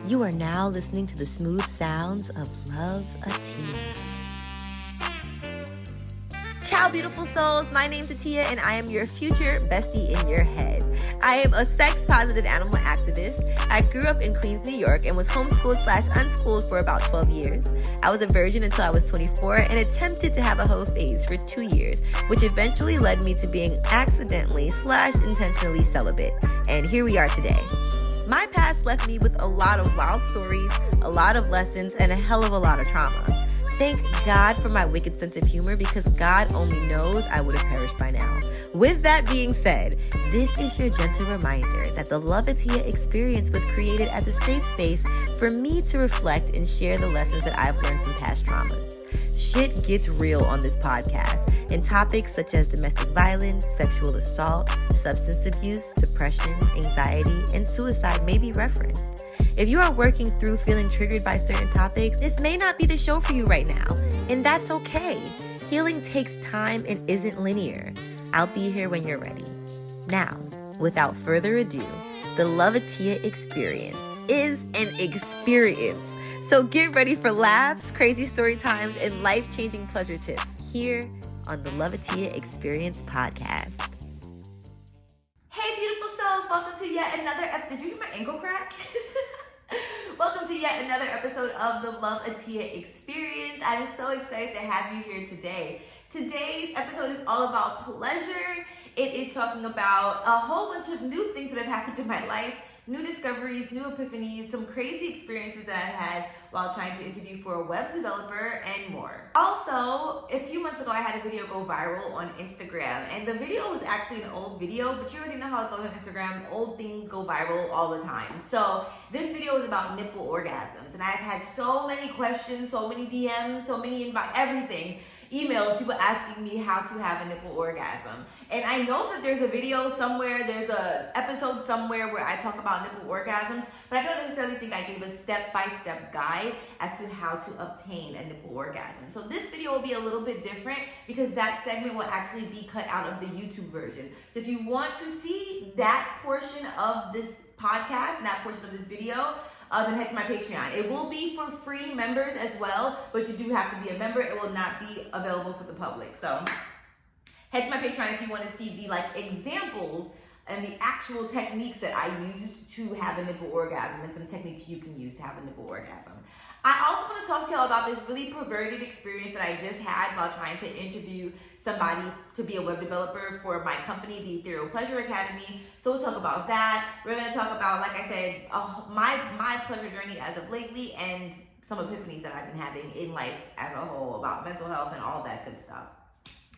You are now listening to the smooth sounds of Love-A-Tia. Ciao, beautiful souls. My name's Atia, and I am your future bestie in your head. I am a sex-positive animal activist. I grew up in Queens, New York, and was homeschooled/unschooled for about 12 years. I was a virgin until I was 24 and attempted to have a hoe phase for 2 years, which eventually led me to being accidentally/intentionally celibate. And here we are today. My past left me with a lot of wild stories, a lot of lessons, and a hell of a lot of trauma. Thank God for my wicked sense of humor, because God only knows I would have perished by now. With that being said, this is your gentle reminder that the Love-A-Tia experience was created as a safe space for me to reflect and share the lessons that I've learned from past traumas. Shit gets real on this podcast, and topics such as domestic violence, sexual assault, substance abuse, depression, anxiety, and suicide may be referenced. If you are working through feeling triggered by certain topics, this may not be the show for you right now, and that's okay. Healing takes time and isn't linear. I'll be here when you're ready. Now, without further ado, the Love-A-Tia experience is an experience. So get ready for laughs, crazy story times, and life-changing pleasure tips here on the Love-A-Tia Experience podcast. Hey, beautiful souls. Welcome to yet another episode. Did you hear my ankle crack? Welcome to yet another episode of the Love-A-Tia Experience. I'm so excited to have you here today. Today's episode is all about pleasure. It is talking about a whole bunch of new things that have happened in my life, new discoveries, new epiphanies, some crazy experiences that I've had while trying to interview for a web developer, and more. Also, a few months ago, I had a video go viral on Instagram, and the video was actually an old video, but you already know how it goes on Instagram. Old things go viral all the time. So this video is about nipple orgasms, and I've had so many questions, so many DMs, so many everything. Emails, people asking me how to have a nipple orgasm. And I know that there's a video somewhere, there's an episode somewhere where I talk about nipple orgasms, but I don't necessarily think I gave a step-by-step guide as to how to obtain a nipple orgasm. So this video will be a little bit different because that segment will actually be cut out of the YouTube version. So if you want to see that portion of this podcast and that portion of this video, then head to my Patreon. It will be for free members as well, but you do have to be a member. It will not be available for the public. So head to my Patreon if you want to see the examples and the actual techniques that I use to have a nipple orgasm, and some techniques you can use to have a nipple orgasm. I also want to talk to y'all about this really perverted experience that I just had while trying to interview somebody to be a web developer for my company, the Ethereal Pleasure Academy. So we'll talk about that. We're going to talk about, like I said, my pleasure journey as of lately, and some epiphanies that I've been having in life as a whole about mental health and all that good stuff.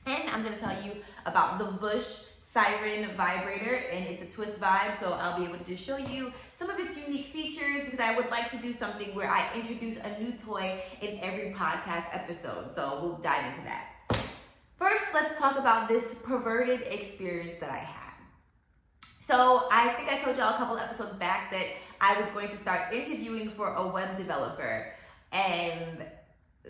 And I'm going to tell you about the Vush Siren vibrator, and it's a twist vibe, so I'll be able to just show you some of its unique features, because I would like to do something where I introduce a new toy in every podcast episode. So we'll dive into that. First, let's talk about this perverted experience that I had. So I think I told y'all a couple episodes back that I was going to start interviewing for a web developer, and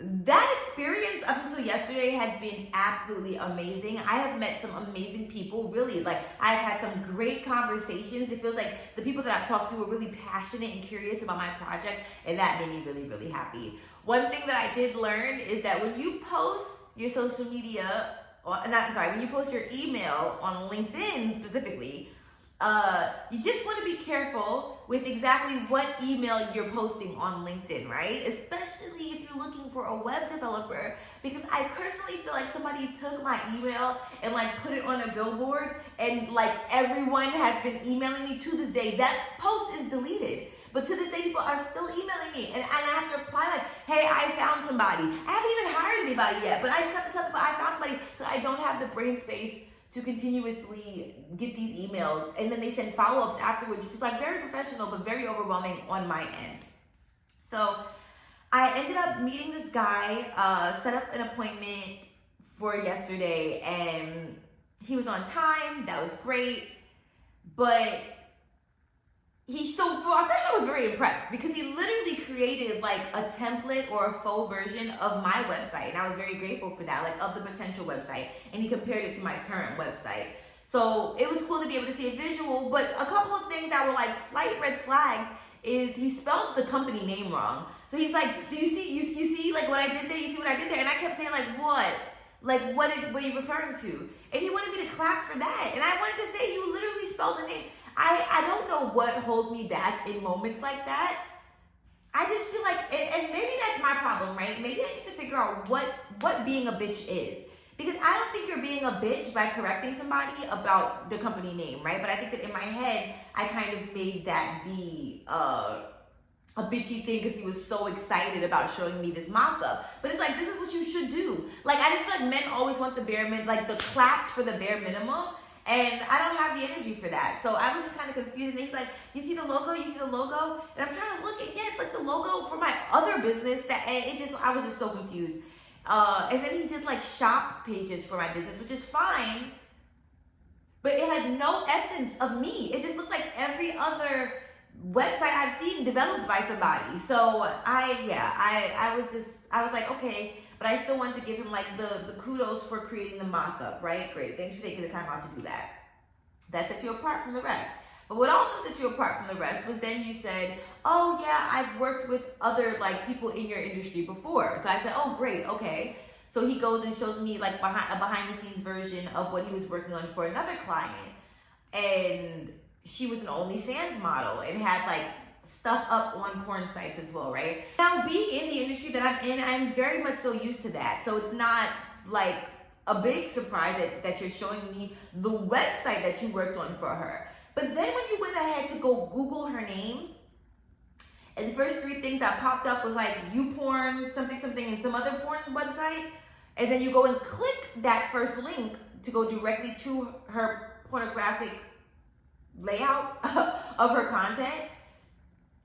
that experience up until yesterday had been absolutely amazing. I have met some amazing people, really. I've had some great conversations. It feels like the people that I've talked to were really passionate and curious about my project, and that made me really, really happy. One thing that I did learn is that when you post your social media, when you post your email on LinkedIn specifically, you just want to be careful with exactly what email you're posting on LinkedIn, right? Especially if you're looking for a web developer, because I personally feel like somebody took my email and put it on a billboard, and everyone has been emailing me to this day. That post is deleted, but to this day people are still emailing me, and I have to reply hey, I found somebody. I haven't even hired anybody yet, but I just have to tell people I found somebody, but I don't have the brain space to continuously get these emails, and then they send follow-ups afterwards, which is very professional but very overwhelming on my end. So I ended up meeting this guy, set up an appointment for yesterday, and he was on time. That was great, but at first I was very impressed, because he literally created a template or a faux version of my website, and I was very grateful for that, of the potential website, and he compared it to my current website. So it was cool to be able to see a visual, but a couple of things that were slight red flags is he spelled the company name wrong. So he's like, do you see like what I did there? You see what I did there? And I kept saying like, what? Like, what are you referring to? And he wanted me to clap for that. And I wanted to say, you literally spelled the name. I don't know what holds me back in moments like that. I just feel like, and maybe that's my problem, right? Maybe I need to figure out what being a bitch is. Because I don't think you're being a bitch by correcting somebody about the company name, right? But I think that in my head, I kind of made that be a bitchy thing because he was so excited about showing me this mock-up. But it's like, this is what you should do. Like, I just feel like men always want the bare minimum, like the claps for the bare minimum. And I don't have the energy for that. So I was just kind of confused. And he's like, you see the logo? You see the logo? And I'm trying to look at, yeah, it's like the logo for my other business. I was just so confused. And then he did like shop pages for my business, which is fine. But it had no essence of me. It just looked like every other website I've seen developed by somebody. So I was like, okay. But I still wanted to give him like the kudos for creating the mock-up, right? Great, thanks for taking the time out to do that. That set you apart from the rest. But what also set you apart from the rest was then you said, oh yeah, I've worked with other like people in your industry before. So I said, oh great, okay. So he goes and shows me like behind the scenes version of what he was working on for another client. And she was an OnlyFans model and had like stuff up on porn sites as well, right? Now, being in the industry that I'm in, I'm very much so used to that. So it's not like a big surprise that you're showing me the website that you worked on for her. But then when you went ahead to go Google her name, and the first 3 things that popped up was like YouPorn, something, and some other porn website. And then you go and click that first link to go directly to her pornographic layout of her content.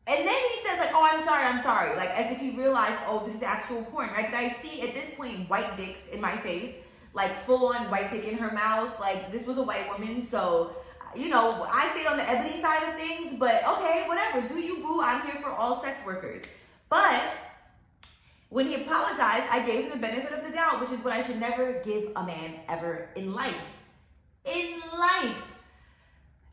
And then he says like, oh, I'm sorry. Like as if he realized, oh, this is actual porn, right? Because I see at this point white dicks in my face, like full on white dick in her mouth. Like this was a white woman. So, you know, I stay on the ebony side of things, but okay, whatever. Do you, boo? I'm here for all sex workers. But when he apologized, I gave him the benefit of the doubt, which is what I should never give a man ever in life. In life.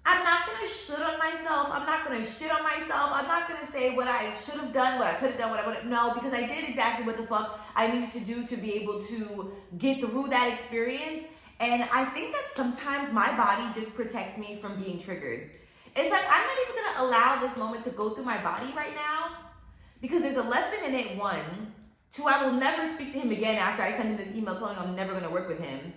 I'm not going to shit on myself. I'm not going to shit on myself. I'm not going to say what I should have done, what I could have done, what I would have. No, because I did exactly what the fuck I needed to do to be able to get through that experience. And I think that sometimes my body just protects me from being triggered. It's like, I'm not even going to allow this moment to go through my body right now because there's a lesson in it, 1. 2, I will never speak to him again after I send him this email telling him I'm never going to work with him.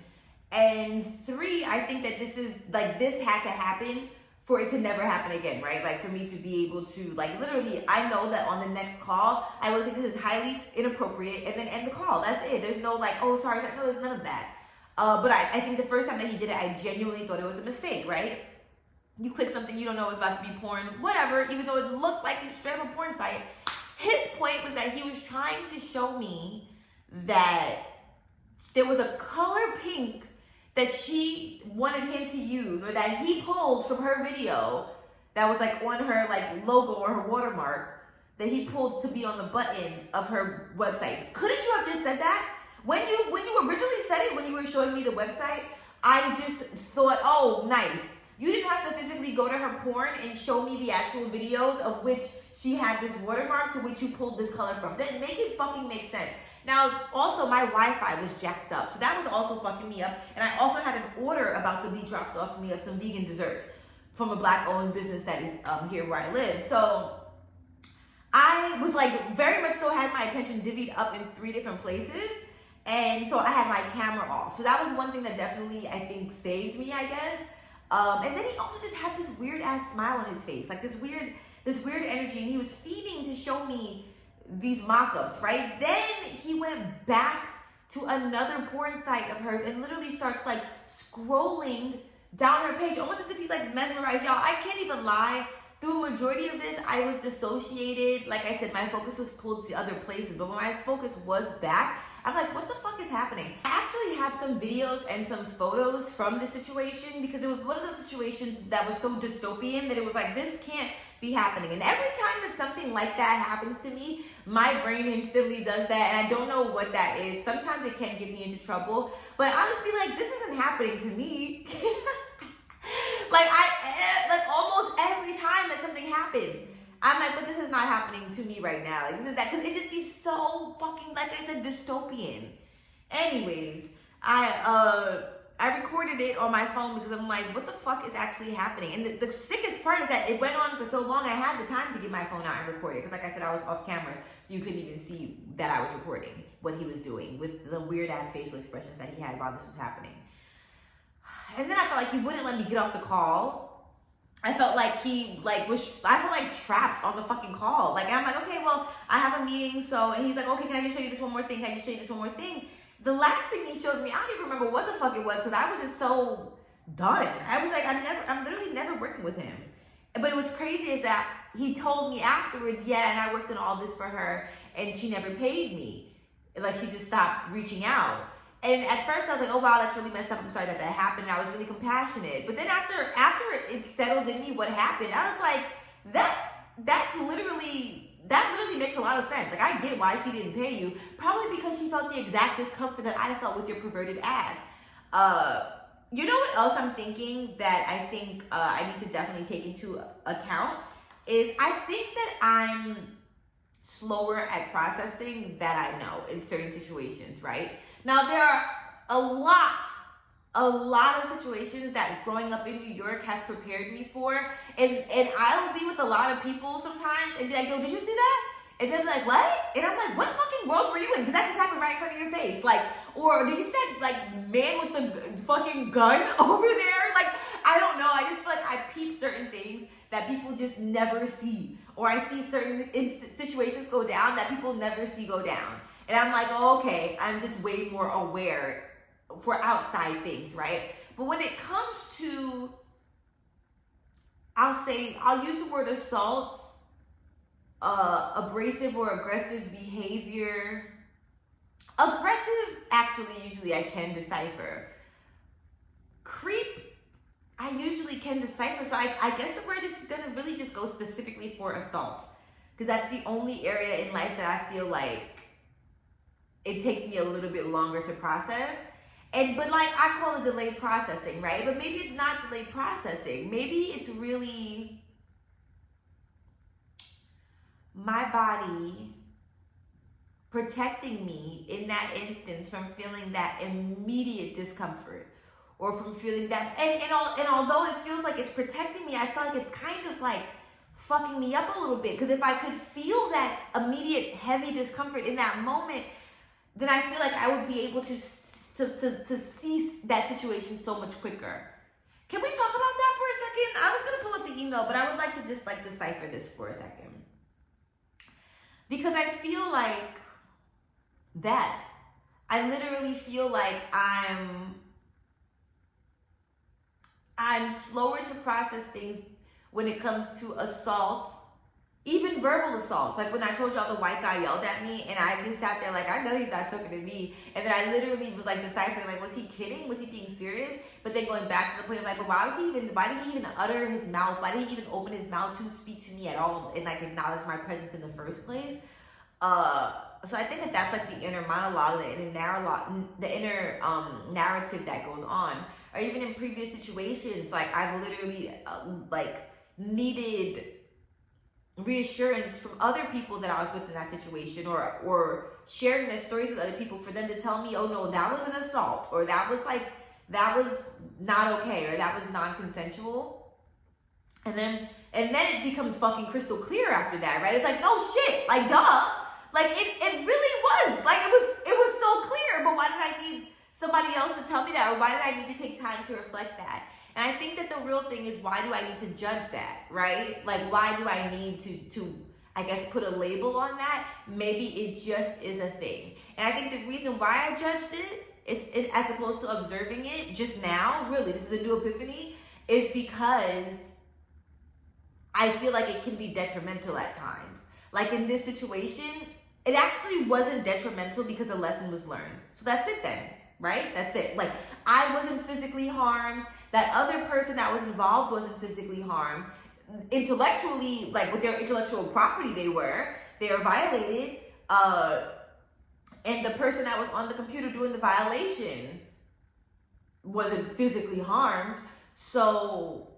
And 3, I think that this had to happen for it to never happen again, right? Like for me to be able to, like literally, I know that on the next call, I will say this is highly inappropriate and then end the call. That's it. There's no like, oh, sorry. No, there's none of that. But I think the first time that he did it, I genuinely thought it was a mistake, right? You click something you don't know is about to be porn, whatever, even though it looked like it's straight up a porn site. His point was that he was trying to show me that there was a color pink that she wanted him to use or that he pulled from her video that was like on her like logo or her watermark that he pulled to be on the buttons of her website. Couldn't you have just said that? When you originally said it, when you were showing me the website, I just thought, oh, nice. You didn't have to physically go to her porn and show me the actual videos of which she had this watermark to which you pulled this color from. Then make it fucking make sense. Now, also, my Wi-Fi was jacked up. So that was also fucking me up. And I also had an order about to be dropped off to me of some vegan desserts from a Black-owned business that is here where I live. So I was like, very much so had my attention divvied up in 3 different places. And so I had my camera off. So that was one thing that definitely, I think, saved me, I guess. And then he also just had this weird-ass smile on his face. Like this weird energy. And he was feeding to show me these mock-ups, right? Then he went back to another porn site of hers and literally starts like scrolling down her page, almost as if he's like mesmerized. Y'all, I can't even lie. Through the majority of this, I was dissociated. Like I said, my focus was pulled to other places. But when my focus was back, I'm like, what the fuck is happening? I actually have some videos and some photos from the situation because it was one of those situations that was so dystopian that it was like, this can't be happening. And every time that something like that happens to me, my brain instantly does that, and I don't know what that is. Sometimes it can get me into trouble, but I'll just be like, this isn't happening to me. like almost every time that something happens, I'm like, but this is not happening to me right now. Like, this is that, because it just be so fucking, like I said, dystopian. Anyways, I recorded it on my phone because I'm like, what the fuck is actually happening? And the sickest part is that it went on for so long, I had the time to get my phone out and record it. Because like I said, I was off camera, so you couldn't even see that I was recording what he was doing with the weird-ass facial expressions that he had while this was happening. And then I felt like he wouldn't let me get off the call. I felt like I felt like trapped on the fucking call. Like, and I'm like, okay, well, I have a meeting, so, and he's like, okay, can I just show you this one more thing? Can I just show you this one more thing? The last thing he showed me, I don't even remember what the fuck it was, because I was just so done. I was like, I'm literally never working with him. But what's crazy is that he told me afterwards, yeah, and I worked on all this for her, and she never paid me. Like, she just stopped reaching out. And at first I was like, oh wow, that's really messed up. I'm sorry that happened. And I was really compassionate. But then after it settled in me what happened, I was like, that literally makes a lot of sense. Like, I get why she didn't pay you. Probably because she felt the exact discomfort that I felt with your perverted ass. You know what else I'm thinking that I think I need to definitely take into account is I think that I'm slower at processing that I know in certain situations, right? Now, there are a lot of situations that growing up in New York has prepared me for. And I will be with a lot of people sometimes and be like, yo, did you see that? And they'll be like, what? And I'm like, what fucking world were you in? Because that just happened right in front of your face. Like, or did you see that, like, man with the fucking gun over there? Like, I don't know. I just feel like I peep certain things that people just never see. Or I see certain situations go down that people never see go down. And I'm like, oh, okay, I'm just way more aware for outside things, right? But when it comes to, I'll use the word assault, abrasive or aggressive behavior. Aggressive, actually, usually I can decipher. Creep, I usually can decipher. So I guess that we're just gonna really just go specifically for assault. Because that's the only area in life that I feel like it takes me a little bit longer to process. But like, I call it delayed processing, right? But maybe it's not delayed processing. Maybe it's really my body protecting me in that instance from feeling that immediate discomfort, or from feeling that, and although it feels like it's protecting me, I feel like it's kind of like fucking me up a little bit. Because if I could feel that immediate heavy discomfort in that moment, then I feel like I would be able to see that situation so much quicker. Can we talk about that for a second? I was gonna pull up the email, but I would like to just like decipher this for a second. Because I feel like that. I literally feel like I'm slower to process things when it comes to assault. Even verbal assault, like when I told y'all the white guy yelled at me, and I just sat there like, I know he's not talking to me. And then I literally was like deciphering, like, was he kidding? Was he being serious? But then going back to the point of like, but why did he even utter his mouth? Why did he even open his mouth to speak to me at all and like acknowledge my presence in the first place? So I think that that's like the inner monologue, the inner narrative that goes on. Or even in previous situations, like I've literally needed reassurance from other people that I was with in that situation, or sharing their stories with other people for them to tell me, oh no, that was an assault, or that was not okay, or that was non-consensual. And then it becomes fucking crystal clear after that, right? It's like, no shit, like duh. Like it really was. Like it was so clear, but why did I need somebody else to tell me that? Or why did I need to take time to reflect that? And I think that the real thing is, why do I need to judge that, right? Like, why do I need to I guess, put a label on that? Maybe it just is a thing. And I think the reason why I judged it, as opposed to observing it just now, really, this is a new epiphany, is because I feel like it can be detrimental at times. Like in this situation, it actually wasn't detrimental because a lesson was learned. So that's it then, right? That's it. Like, I wasn't physically harmed. That other person that was involved wasn't physically harmed. Intellectually, like with their intellectual property, they were violated. And the person that was on the computer doing the violation wasn't physically harmed. So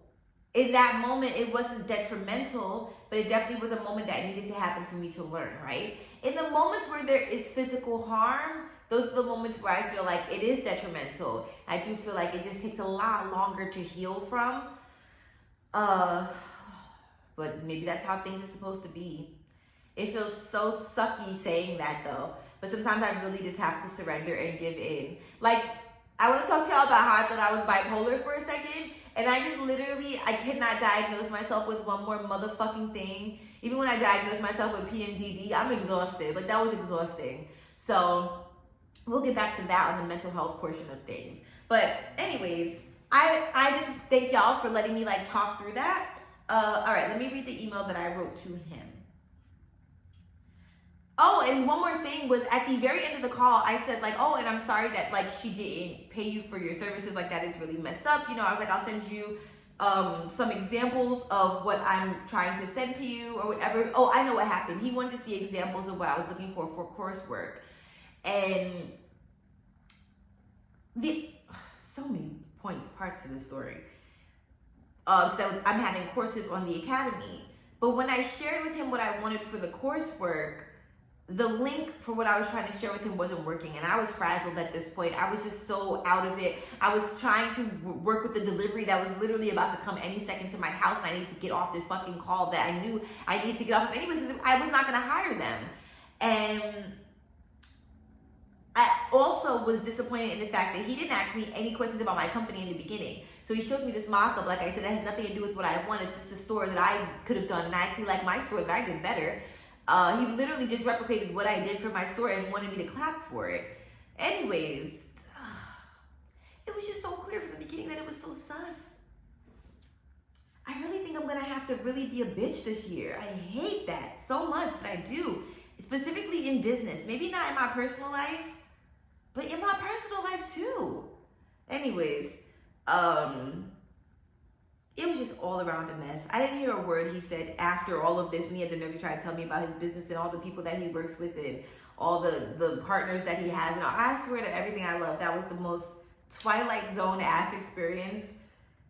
in that moment, it wasn't detrimental, but it definitely was a moment that needed to happen for me to learn, right? In the moments where there is physical harm, those are the moments where I feel like it is detrimental. I do feel like it just takes a lot longer to heal from. But maybe that's how things are supposed to be. It feels so sucky saying that though, but sometimes I really just have to surrender and give in. Like, I want to talk to y'all about how I thought I was bipolar for a second, and I just literally, I could not diagnose myself with one more motherfucking thing. Even when I diagnosed myself with PMDD, I'm exhausted. Like, that was exhausting. So we'll get back to that on the mental health portion of things. But anyways, I just thank y'all for letting me like talk through that. All right, let me read the email that I wrote to him. Oh, and one more thing was at the very end of the call, I said like, oh, and I'm sorry that like she didn't pay you for your services. Like, that is really messed up. You know, I was like, I'll send you some examples of what I'm trying to send to you or whatever. Oh, I know what happened. He wanted to see examples of what I was looking for coursework. And so many parts of the story. So I'm having courses on the academy. But when I shared with him what I wanted for the coursework, the link for what I was trying to share with him wasn't working, and I was frazzled at this point. I was just so out of it. I was trying to work with the delivery that was literally about to come any second to my house, and I needed to get off this fucking call that I knew I needed to get off of anyways. I was not going to hire them. And I also was disappointed in the fact that he didn't ask me any questions about my company in the beginning. So he shows me this mock-up, like I said, that has nothing to do with what I want. It's just a store that I could have done, and I actually like my store that I did better. He literally just replicated what I did for my store and wanted me to clap for it. Anyways, it was just so clear from the beginning that it was so sus. I really think I'm gonna have to really be a bitch this year. I hate that so much, but I do. Specifically in business. Maybe not in my personal life, but in my personal life too. Anyways, it was just all around a mess. I didn't hear a word he said after all of this when he had the nerve to try to tell me about his business and all the people that he works with and all the partners that he has. And I swear to everything I love, that was the most Twilight Zone ass experience.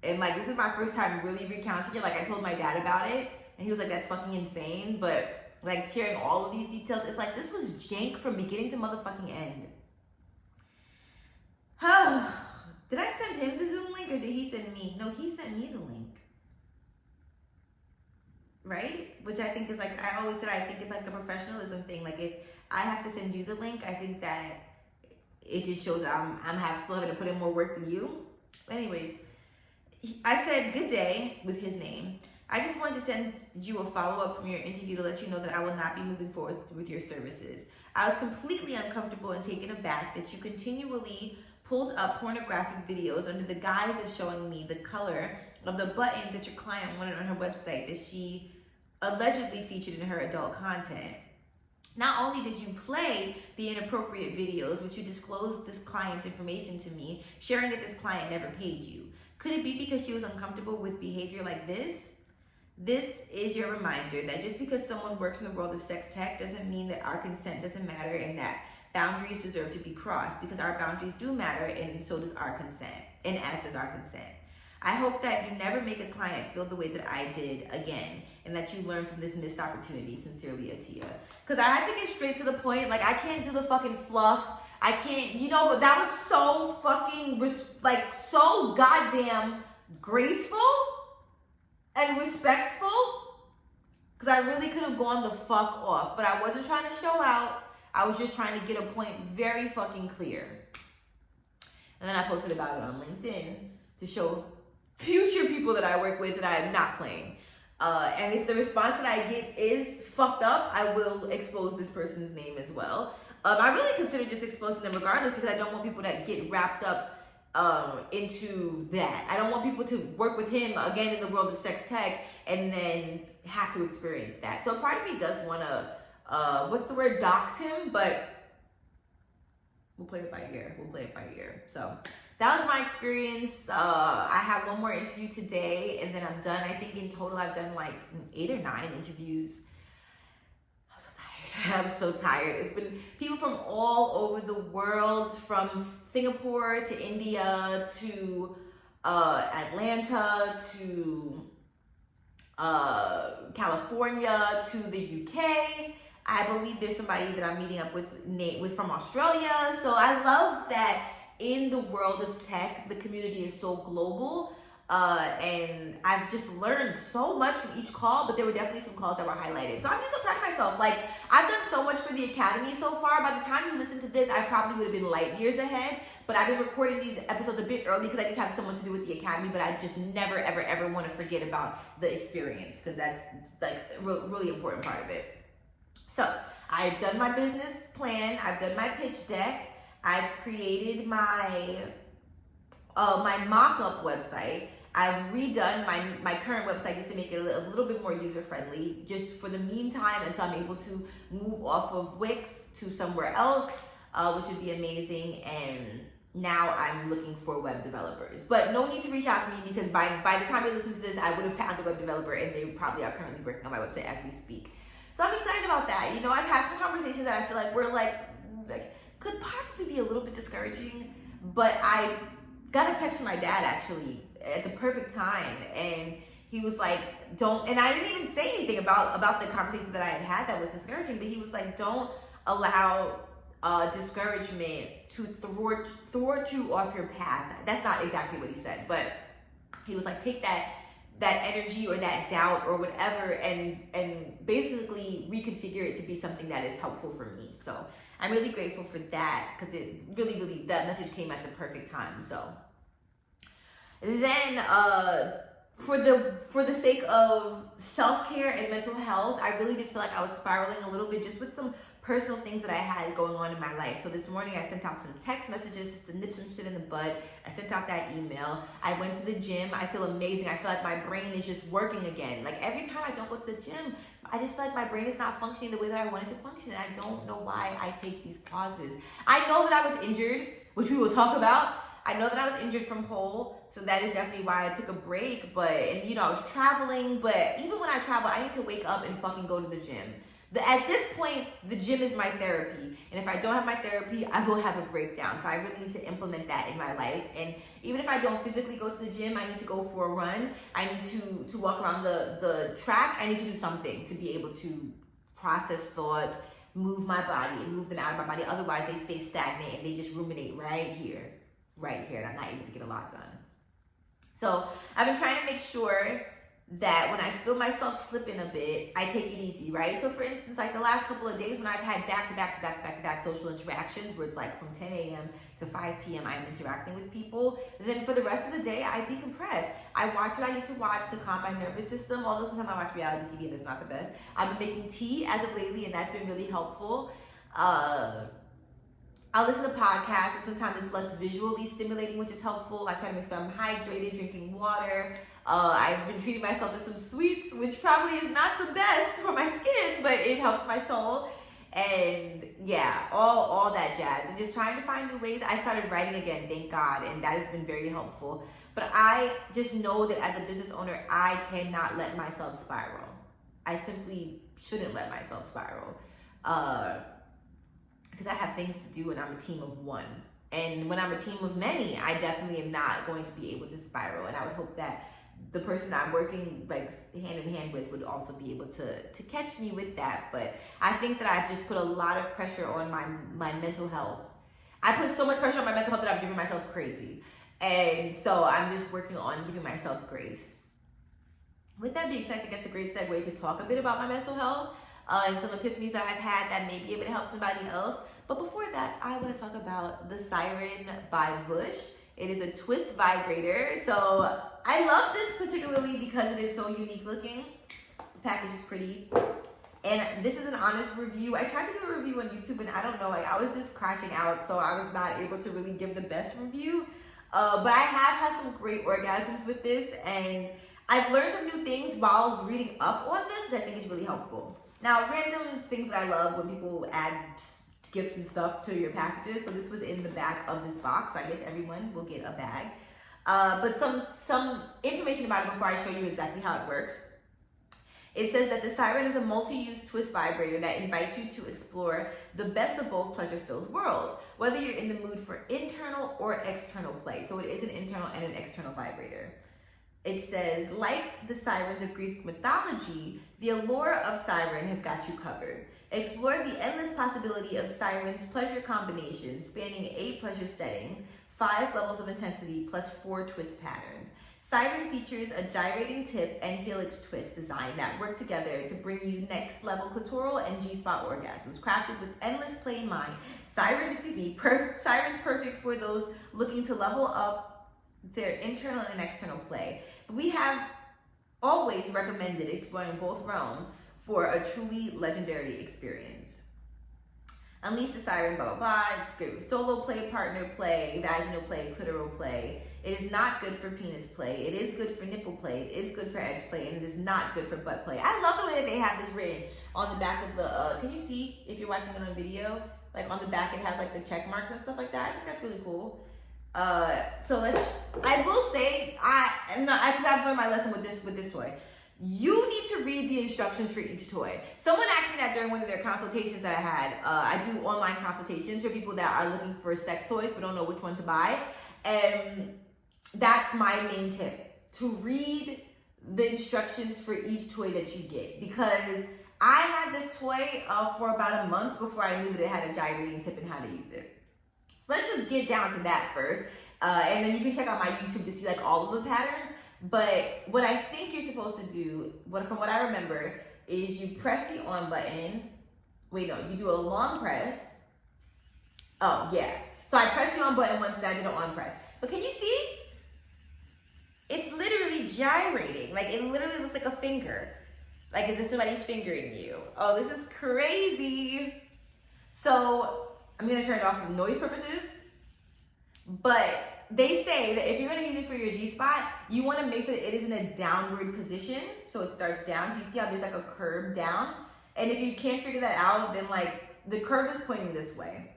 And like, this is my first time really recounting it. Like, I told my dad about it and he was like, that's fucking insane. But like, sharing all of these details, it's like, this was jank from beginning to motherfucking end. Did I send him the Zoom link or did he send me? No, he sent me the link. Right? Which I think is like, I always said, I think it's like a professionalism thing. Like, if I have to send you the link, I think that it just shows that I'm still having to put in more work than you. Anyways, I said good day with his name. I just wanted to send you a follow-up from your interview to let you know that I will not be moving forward with your services. I was completely uncomfortable and taken aback that you continually pulled up pornographic videos under the guise of showing me the color of the buttons that your client wanted on her website that she allegedly featured in her adult content. Not only did you play the inappropriate videos, which you disclosed this client's information to me, sharing that this client never paid you. Could it be because she was uncomfortable with behavior like this? This is your reminder that just because someone works in the world of sex tech doesn't mean that our consent doesn't matter and that boundaries deserve to be crossed, because our boundaries do matter and so does our consent, and as does our consent. I hope that you never make a client feel the way that I did again, and that you learn from this missed opportunity. Sincerely, Atiya. Because I had to get straight to the point. Like, I can't do the fucking fluff. I can't, you know, but that was so fucking, like, so goddamn graceful and respectful. Because I really could have gone the fuck off, but I wasn't trying to show out. I was just trying to get a point very fucking clear. And then I posted about it on LinkedIn to show future people that I work with that I am not playing. And if the response that I get is fucked up, I will expose this person's name as well. I really consider just exposing them regardless, because I don't want people that get wrapped up into that. I don't want people to work with him again in the world of sex tech and then have to experience that. So part of me does want to dox him, but we'll play it by ear. So that was my experience. I have one more interview today and then I'm done. I think in total I've done like 8 or 9 interviews. I'm so tired. It's been people from all over the world, from Singapore to India to Atlanta to California to the UK. I believe there's somebody that I'm meeting up with from Australia. So I love that in the world of tech, the community is so global. And I've just learned so much from each call, but there were definitely some calls that were highlighted. So I'm just so proud of myself. Like, I've done so much for the Academy so far. By the time you listen to this, I probably would have been light years ahead, but I've been recording these episodes a bit early because I just have so much to do with the Academy, but I just never, ever, ever want to forget about the experience because that's like a really important part of it. So I've done my business plan. I've done my pitch deck. I've created my mock-up website. I've redone my current website just to make it a little bit more user-friendly, just for the meantime until I'm able to move off of Wix to somewhere else, which would be amazing. And now I'm looking for web developers. But no need to reach out to me because by the time you listen to this, I would have found a web developer and they probably are currently working on my website as we speak. So I'm excited about that. You know, I've had some conversations that I feel like were like could possibly be a little bit discouraging, but I got a text from my dad actually at the perfect time, and he was like, don't, and I didn't even say anything about the conversations that I had that was discouraging, but he was like, don't allow discouragement to thwart you off your path. That's not exactly what he said, but he was like, take that energy or that doubt or whatever and basically reconfigure it to be something that is helpful for me. So I'm really grateful for that because it really, that message came at the perfect time. So then for the sake of self-care and mental health, I really did feel like I was spiraling a little bit just with some personal things that I had going on in my life. So this morning I sent out some text messages just to nip some shit in the bud. I sent out that email. I went to the gym. I feel amazing. I feel like my brain is just working again. Like every time I don't go to the gym, I just feel like my brain is not functioning the way that I want it to function. And I don't know why I take these pauses. I know that I was injured, which we will talk about. I know that I was injured from pole, so that is definitely why I took a break. And you know, I was traveling, but even when I travel, I need to wake up and fucking go to the gym. At this point, the gym is my therapy. And if I don't have my therapy, I will have a breakdown. So I really need to implement that in my life. And even if I don't physically go to the gym, I need to go for a run. I need to walk around the track. I need to do something to be able to process thoughts, move my body, and move them out of my body. Otherwise, they stay stagnant and they just ruminate right here. And I'm not able to get a lot done. So I've been trying to make sure that when I feel myself slipping a bit, I take it easy, right? So for instance, like the last couple of days when I've had back-to-back social interactions where it's like from 10 a.m. to 5 p.m. I'm interacting with people, then for the rest of the day, I decompress. I watch what I need to watch to calm my nervous system, although sometimes I watch reality TV and it's not the best. I've been making tea as of lately and that's been really helpful. I'll listen to podcasts and sometimes it's less visually stimulating, which is helpful. I try to make sure I'm hydrated, drinking water. I've been treating myself to some sweets, which probably is not the best for my skin, but it helps my soul. And yeah, all that jazz. And just trying to find new ways. I started writing again, thank God, and that has been very helpful. But I just know that as a business owner, I cannot let myself spiral. I simply shouldn't let myself spiral. Because I have things to do and I'm a team of one. And when I'm a team of many, I definitely am not going to be able to spiral. And I would hope that the person I'm working like hand in hand with would also be able to catch me with that. But I think that I've just put a lot of pressure on my mental health. I put so much pressure on my mental health that I've driven myself crazy. And so I'm just working on giving myself grace. With that being said, I think that's a great segue to talk a bit about my mental health. And some epiphanies that I've had that may be able to help somebody else. But before that, I want to talk about the Siren by Bush. It is a twist vibrator. So I love this particularly because it is so unique looking. The package is pretty. And this is an honest review. I tried to do a review on YouTube and I don't know, like I was just crashing out. So I was not able to really give the best review. But I have had some great orgasms with this. And I've learned some new things while reading up on this, which I think is really helpful. Now, random things that I love when people add gifts and stuff to your packages. So this was in the back of this box. So I guess everyone will get a bag. But some information about it before I show you exactly how it works. It says that the Siren is a multi-use twist vibrator that invites you to explore the best of both pleasure-filled worlds, whether you're in the mood for internal or external play. So it is an internal and an external vibrator. it says, like the sirens of Greek mythology, the allure of siren has got you covered. Explore the endless possibility of sirens' pleasure combinations spanning 8 pleasure settings, 5 levels of intensity, plus 4 twist patterns. Siren features a gyrating tip and helix twist design that work together to bring you next level clitoral and G-spot orgasms. Crafted with endless play in mind, Siren's perfect for those looking to level up their internal and external play. We have always recommended exploring both realms for a truly legendary experience. Unleash the siren, blah, blah, blah. It's good with solo play, partner play, vaginal play, clitoral play. It is not good for penis play. It is good for nipple play. It is good for edge play, and it is not good for butt play. I love the way that they have this written on the back of the, can you see if you're watching it on video? Like on the back it has like the check marks and stuff like that. I think that's really cool. So I will say, I've learned my lesson with this toy. You need to read the instructions for each toy. Someone asked me that during one of their consultations that I had. I do online consultations for people that are looking for sex toys but don't know which one to buy. And that's my main tip, to read the instructions for each toy that you get. Because I had this toy for about a month before I knew that it had a gyrating tip and how to use it. So let's just get down to that first. And then you can check out my YouTube to see like all of the patterns. But what I think you're supposed to do, from what I remember, is you press the on button. Wait, no, you do a long press. Oh, yeah. So I pressed the on button once I did an on press. But can you see? It's literally gyrating. Like, it literally looks like a finger. Like as if somebody's fingering you. Oh, this is crazy. So I'm going to turn it off for noise purposes. But they say that if you're going to use it for your G-spot, you want to make sure that it is in a downward position. So it starts down. So you see how there's like a curve down? And if you can't figure that out, then like the curve is pointing this way.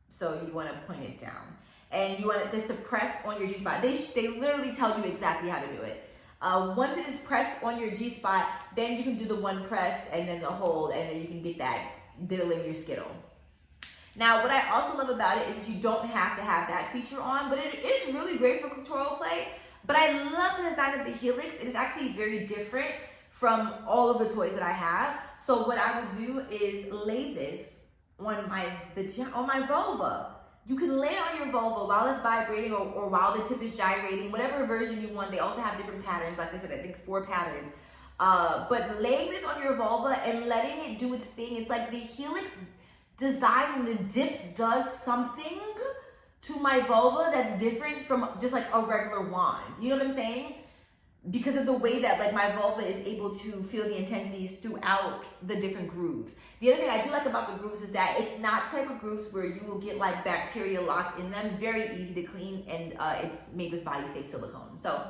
So you want to point it down. And you want this to press on your G-spot. They literally tell you exactly how to do it. Once it is pressed on your G-spot, then you can do the one press and then the hold, and then you can get that diddling your skittle. Now, what I also love about it is you don't have to have that feature on, but it is really great for clitoral play. But I love the design of the helix. It is actually very different from all of the toys that I have. So what I would do is lay this on my vulva. You can lay it on your vulva while it's vibrating or while the tip is gyrating, whatever version you want. They also have different patterns. Like I said, I think 4 patterns. But laying this on your vulva and letting it do its thing, it's like the helix design, the dips does something to my vulva that's different from just like a regular wand. You know what I'm saying? Because of the way that like my vulva is able to feel the intensities throughout the different grooves. The other thing I do like about the grooves is that it's not the type of grooves where you will get like bacteria locked in them. Very easy to clean, and it's made with body safe silicone. So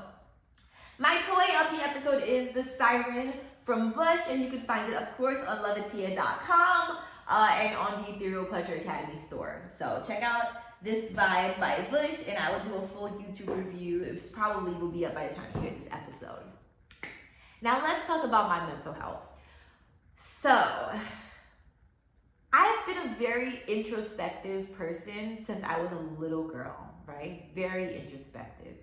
my toy of the episode is the Siren from Vush, and you can find it of course on theloveatiya.com and on the Ethereal Pleasure Academy store. So check out this vibe by Vush, and I will do a full YouTube review. It probably will be up by the time you hear this episode. Now let's talk about my mental health. So I've been a very introspective person since I was a little girl, right? Very introspective.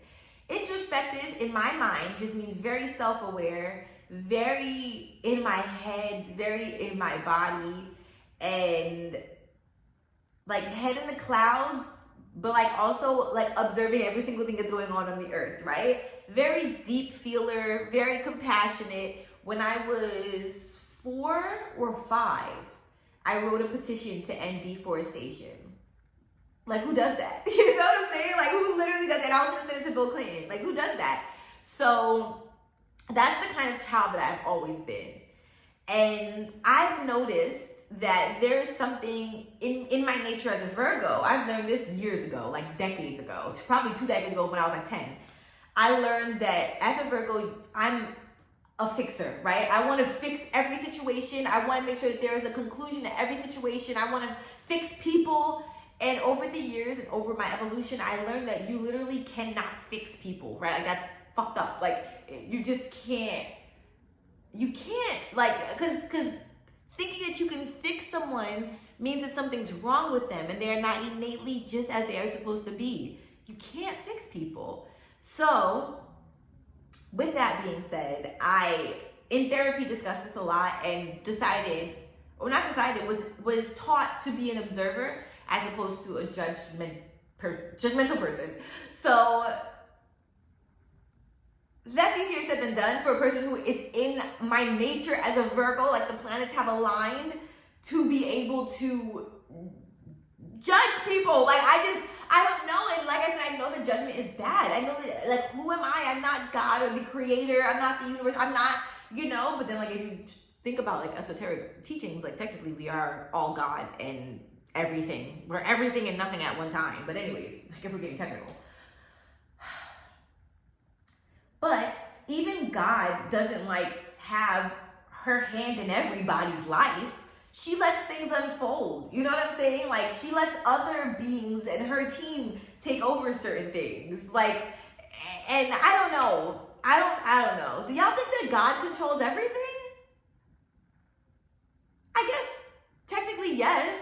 Introspective in my mind just means very self-aware, very in my head, very in my body, and like head in the clouds, but like also like observing every single thing that's going on the earth, right? Very deep feeler, very compassionate. When I was 4 or 5, I wrote a petition to end deforestation. Like, who does that? You know what I'm saying? Like, who literally does that? I was gonna send it to Bill Clinton. Like, who does that? So that's the kind of child that I've always been. And I've noticed that there is something in my nature as a Virgo. I've learned this years ago, like decades ago, probably 2 decades ago when I was like 10. I learned that as a Virgo, I'm a fixer, right? I want to fix every situation. I want to make sure that there is a conclusion to every situation. I want to fix people. And over the years and over my evolution, I learned that you literally cannot fix people, right? Like, that's fucked up. Like, you just can't. You can't, like, because thinking that you can fix someone means that something's wrong with them and they're not innately just as they are supposed to be. You can't fix people. So with that being said, I, in therapy, discussed this a lot and decided, or not decided, was taught to be an observer as opposed to a judgmental person. So that's easier said than done for a person who it's in my nature as a Virgo, like the planets have aligned to be able to judge people. Like I don't know. And like I said, I know that judgment is bad. I know that, like, who am I? I'm not God or the creator. I'm not the universe. I'm not, but then like if you think about like esoteric teachings, like technically we are all God and everything. We're everything and nothing at one time. But anyways, like if we're getting technical. But even God doesn't like have her hand in everybody's life. She lets things unfold. You know what I'm saying? Like she lets other beings and her team take over certain things. Like, and I don't know. I don't know. Do y'all think that God controls everything? I guess technically yes.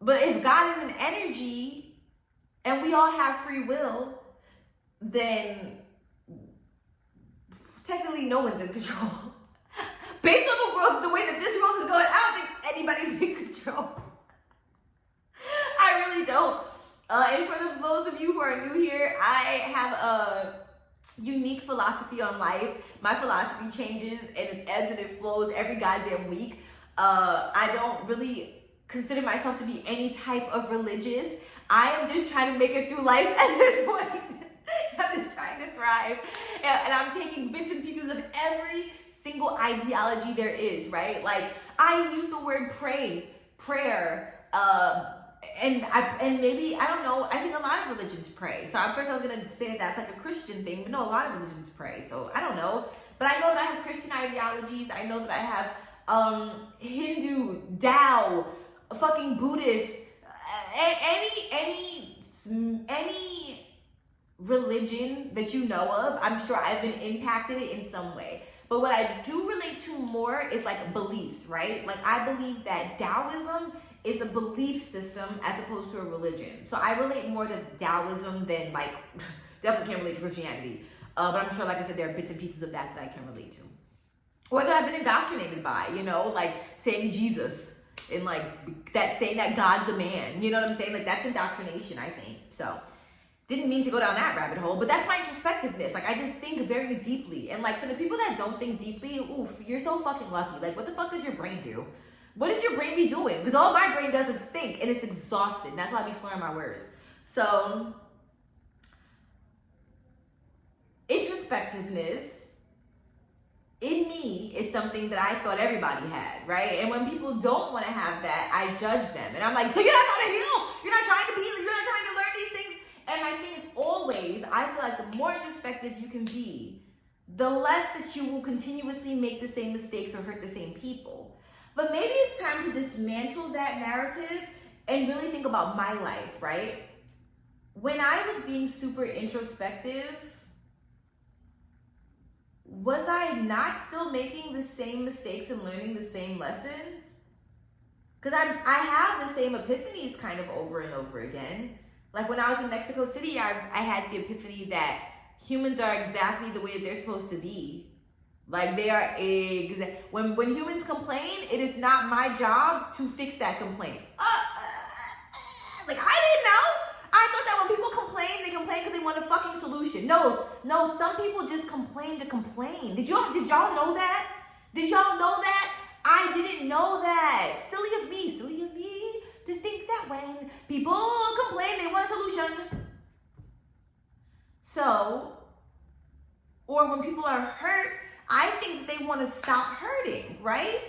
But if God is an energy and we all have free will, then technically no one's in control. Based on the world, the way that this world is going, I don't think anybody's in control. I really don't. And for those of you who are new here, I have a unique philosophy on life. My philosophy changes and it ebbs and it flows every goddamn week. I don't really consider myself to be any type of religious. I am just trying to make it through life at this point. I'm just trying to thrive. And I'm taking bits and pieces of every single ideology there is, right? Like I use the word prayer, and maybe, I don't know, I think a lot of religions pray. So at first I was gonna say that's like a Christian thing, but no, a lot of religions pray. So I don't know. But I know that I have Christian ideologies. I know that I have Hindu, Tao, fucking Buddhist, any religion that you know of, I'm sure I've been impacted in some way. But what I do relate to more is like beliefs, right? Like I believe that Taoism is a belief system as opposed to a religion. So I relate more to Taoism than like, definitely can't relate to Christianity. But I'm sure, like I said, there are bits and pieces of that I can relate to. Or that I've been indoctrinated by, like saying Jesus and like that, saying that God's a man. You know what I'm saying? Like that's indoctrination, I think. So didn't mean to go down that rabbit hole, but that's my introspectiveness. Like I just think very deeply. And like for the people that don't think deeply, oof, you're so fucking lucky. Like what the fuck does your brain do? What does your brain be doing? Because all my brain does is think and it's exhausted. That's why I be slurring my words. So introspectiveness in me is something that I thought everybody had, right? And when people don't want to have that, I judge them. And I'm like, so you're not trying to heal. You're not trying to learn these things. And my thing is always, I feel like the more introspective you can be, the less that you will continuously make the same mistakes or hurt the same people. But maybe it's time to dismantle that narrative and really think about my life, right? When I was being super introspective, was I not still making the same mistakes and learning the same lessons? Because I have the same epiphanies kind of over and over again. Like when I was in Mexico City, I had the epiphany that humans are exactly the way that they're supposed to be. Like they are when humans complain, it is not my job to fix that complaint. Like I didn't know. I thought that when people complain, they complain because they want a fucking solution. No, some people just complain to complain. Did y'all know that? Did y'all know that? I didn't know that. Silly of me to think that when people complain, they want a solution. So, or when people are hurt, I think they want to stop hurting, right?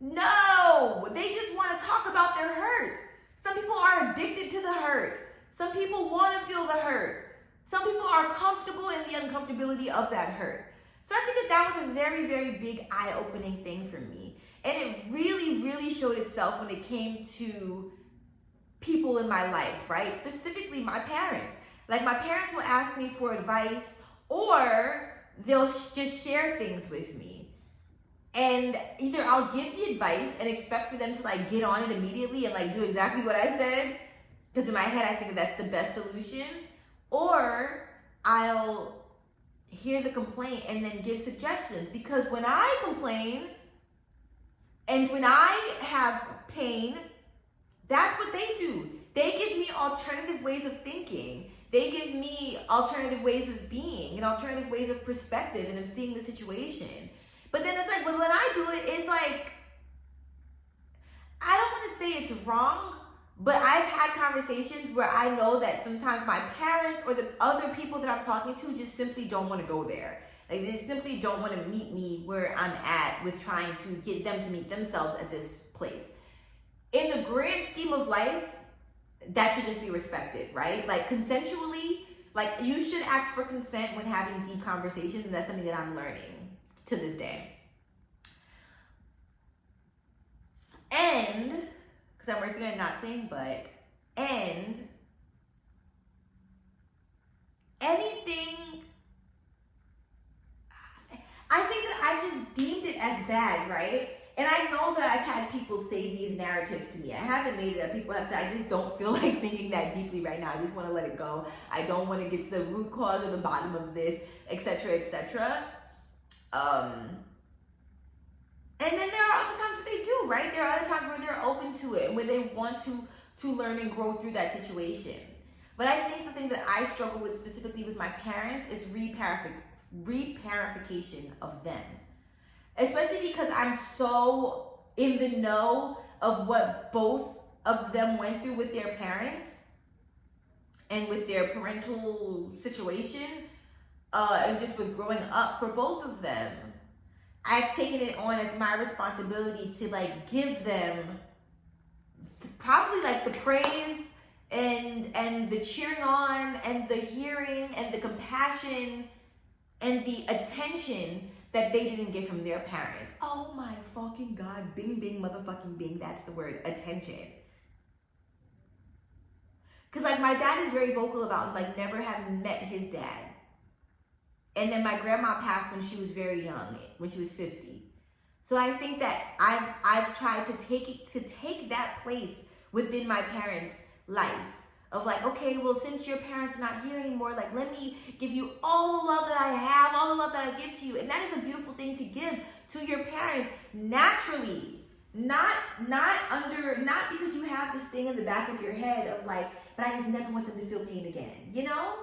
No, they just want to talk about their hurt. Some people are addicted to the hurt. Some people want to feel the hurt. Some people are comfortable in the uncomfortability of that hurt. So I think that was a very, very big eye-opening thing for me. And it really, really showed itself when it came to people in my life, right? Specifically my parents. Like my parents will ask me for advice or they'll just share things with me. And either I'll give the advice and expect for them to like get on it immediately and like do exactly what I said, because in my head I think that's the best solution, or I'll hear the complaint and then give suggestions. Because when I complain and when I have pain, that's what they do. They give me alternative ways of thinking. They give me alternative ways of being and alternative ways of perspective and of seeing the situation. But then it's like, when I do it, it's like, I don't want to say it's wrong, but I've had conversations where I know that sometimes my parents or the other people that I'm talking to just simply don't want to go there. Like, they simply don't want to meet me where I'm at with trying to get them to meet themselves at this place. In the grand scheme of life, that should just be respected, right? Like, consensually, like, you should ask for consent when having deep conversations, and that's something that I'm learning to this day. And, because I'm working on not saying but, and anything, I think that I just deemed it as bad, right? And I know that I've had people say these narratives to me. I haven't made it up. People have said, I just don't feel like thinking that deeply right now. I just want to let it go. I don't want to get to the root cause or the bottom of this, etc., etc. And then there are other times where they do, right? There are other times where they're open to it and where they want to learn and grow through that situation. But I think the thing that I struggle with specifically with my parents is reparentification of them. Especially because I'm so in the know of what both of them went through with their parents and with their parental situation, and just with growing up for both of them. I've taken it on as my responsibility to like give them probably like the praise and the cheering on and the hearing and the compassion and the attention that they didn't get from their parents. Oh my fucking God, bing, bing, motherfucking bing, that's the word, attention. Because like my dad is very vocal about like never having met his dad. And then my grandma passed when she was very young, when she was 50. So I think that I've tried to take that place within my parents' life. Of like, okay, well, since your parents are not here anymore, like, let me give you all the love that I have, all the love that I give to you. And that is a beautiful thing to give to your parents naturally. Not because you have this thing in the back of your head of like, but I just never want them to feel pain again, you know?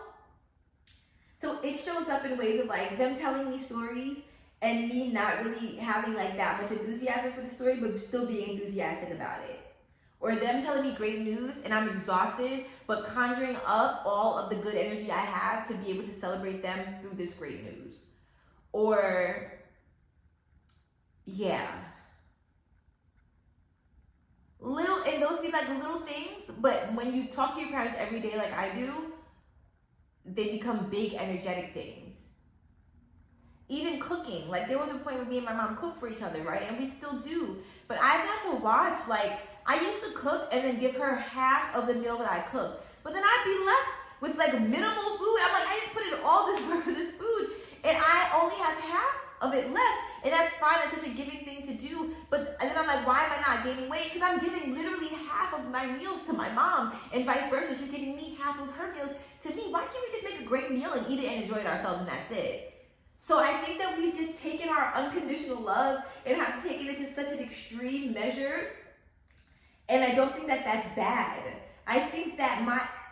So it shows up in ways of like them telling me stories and me not really having like that much enthusiasm for the story, but still being enthusiastic about it. Or them telling me great news and I'm exhausted, but conjuring up all of the good energy I have to be able to celebrate them through this great news. Or, yeah. And those seem like little things, but when you talk to your parents every day like I do, they become big energetic things. Even cooking, like there was a point where me and my mom cooked for each other, right? And we still do. But I've had to watch, like, I used to cook and then give her half of the meal that I cooked. But then I'd be left with like minimal food. I'm like, I just put in all this work for this food and I only have half of it left. And that's fine, that's such a giving thing to do. But and then I'm like, why am I not gaining weight? Because I'm giving literally half of my meals to my mom and vice versa. She's giving me half of her meals to me. Why can't we just make a great meal and eat it and enjoy it ourselves and that's it? So I think that we've just taken our unconditional love and have taken it to such an extreme measure. And I don't think that that's bad. I think that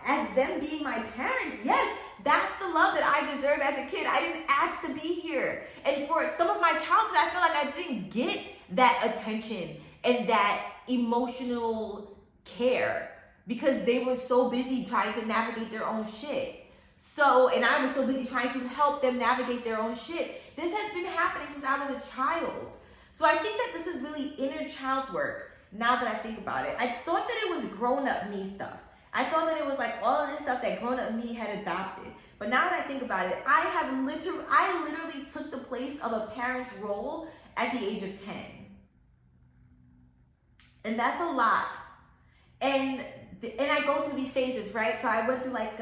as them being my parents, yes, that's the love that I deserve as a kid. I didn't ask to be here. And for some of my childhood, I feel like I didn't get that attention and that emotional care because they were so busy trying to navigate their own shit. So, and I was so busy trying to help them navigate their own shit. This has been happening since I was a child. So I think that this is really inner child work now that I think about it. I thought that it was grown-up me stuff. I thought that it was like all of this stuff that grown-up me had adopted. But now that I think about it, I literally took the place of a parent's role at the age of 10. And that's a lot. And I go through these phases, right? So I went through like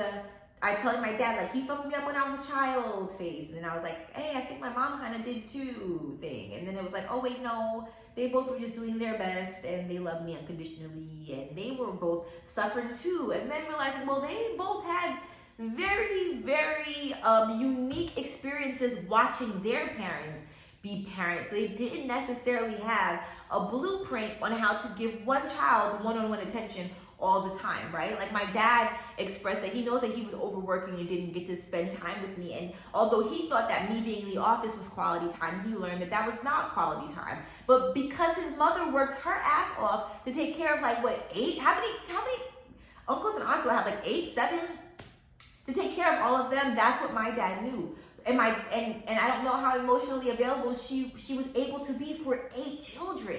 I told my dad, like, he fucked me up when I was a child phase. And I was like, hey, I think my mom kind of did too thing. And then it was like, oh, wait, no. They both were just doing their best and they loved me unconditionally. And they were both suffering too. And then realizing, well, they both had very, very unique experiences watching their parents be parents. They didn't necessarily have a blueprint on how to give one child one-on-one attention all the time, right? Like my dad expressed that he knows that he was overworking and didn't get to spend time with me. And although he thought that me being in the office was quality time, he learned that that was not quality time. But because his mother worked her ass off to take care of like what, 8? How many uncles and aunts do I have? Like 8, 7? To take care of all of them, that's what my dad knew. And I don't know how emotionally available she was able to be for 8 children.